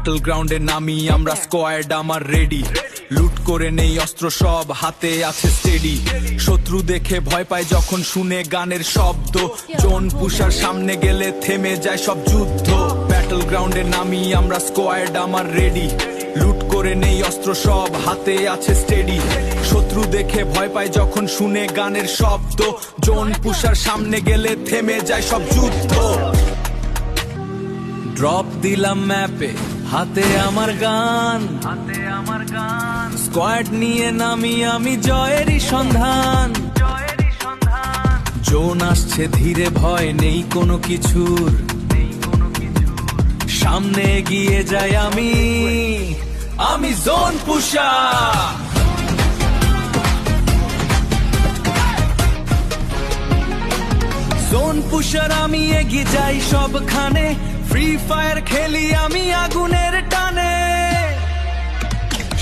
Battle গ্রাউন্ডে নামি আমরা, স্কোয়াড আমার রেডি। লুট করে নেই অস্ত্র সব, হাতে আছে স্টেডি। শত্রু দেখে ভয় পায় যখন শুনে গানের শব্দ। জোন পুষার সামনে গেলে থেমে যায় সব যুদ্ধ। ব্যাটল গ্রাউন্ডে নামি আমরা, স্কোয়াড আমার রেডি। লুট করে নেই অস্ত্র সব, হাতে আছে স্টেডি। শত্রু দেখে ভয় পায় যখন শুনে গানের শব্দ। জোন পুষার সামনে গেলে থেমে যায় সব যুদ্ধ। ড্রপ দিলাম ম্যাপে, হাতে আমার গান। স্কোয়াড নিয়ে নামি আমি, জয়েরই সন্ধান। জোন আসছে ধীরে, ভয় নেই কোনো কিছুর। সামনে এগিয়ে যাই আমি জোন পুষা। জোন পুষার আমি এগিয়ে যাই সবখানে। ফ্রি ফায়ার খেলি আমি আগুনের টানে।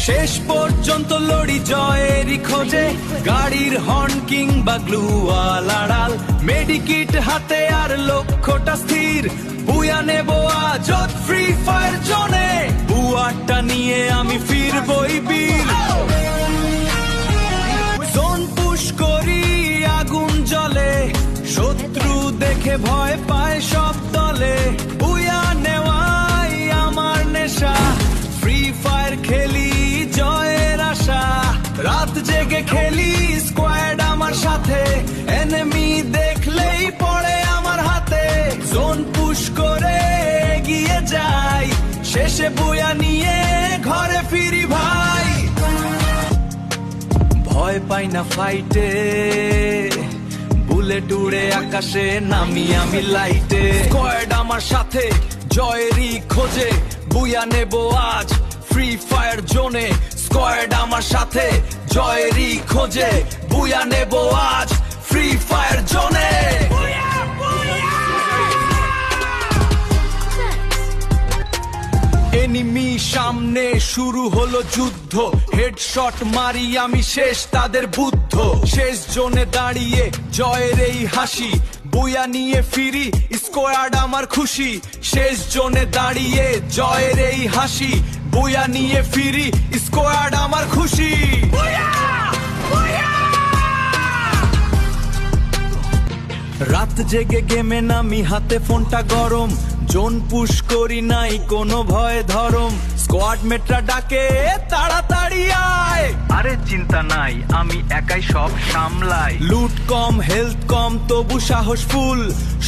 শেষ পর্যন্ত লড়ি জয়েরই খোঁজে। গাড়ির হর্ন কিংবা গ্লুওয়াল আড়াল, মেডিকিট হাতে আর লক্ষ্যটা স্থির। বুয়া নেবো আজ ফ্রি ফায়ার জোনে। বুয়াটা নিয়ে আমি ফিরবই বীর। জোন পুশ করি আগুন জ্বলে, শত্রু দেখে ভয় পায় সব দলে। বুয়া নেওয়াই আমার নেশা, ফ্রি ফায়ার খেলি জয়ের আশা। রাত জেগে খেলি স্কোয়াড আমার সাথে, এনিমি দেখলেই পড়ে আমার হাতে। জোন পুশ করে এগিয়ে যাই, শেষে বুয়া নিয়ে ঘরে ফিরি ভাই। ভয় পাই না ফাইটে, বুলেট উড়ে আকাশে নামি আমি লাইটে। স্কোয়াড আমার সাথে জয়েরই খোঁজে, বুয়া নেবো আজ ফ্রি ফায়ার জোনে। স্কোয়াড আমার সাথে জয়েরই খোঁজে, বুয়া নেবো আজ ফ্রি ফায়ার জোনে। এনিমি সামনে, শুরু হলো যুদ্ধ। হেডশট মারি আমি, শেষ তাদের বুদ্ধ। শেষ জোনে দাঁড়িয়ে জয়ের এই হাসি, বুয়া নিয়ে ফিরি স্কোয়াড আমার খুশি। শেষ জোনে দাঁড়িয়ে জয়ের এই হাসি, বুয়া নিয়ে ফিরি স্কোয়াড আমার খুশি। রাত জেগে গেমে নামি, হাতে ফোনটা গরম। জোন পুশ করি নাই কোনো ভয় ধরম। স্কোয়াড মেটরা ডাকে তাড়াতাড়ি আয়। আরে চিন্তা নাই, আমি একাই সব সামলাই। লুট কম, হেলথ কম, তবু সাহস ফুল।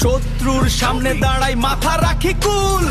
শত্রুর সামনে দাঁড়াই, মাথা রাখি কুল।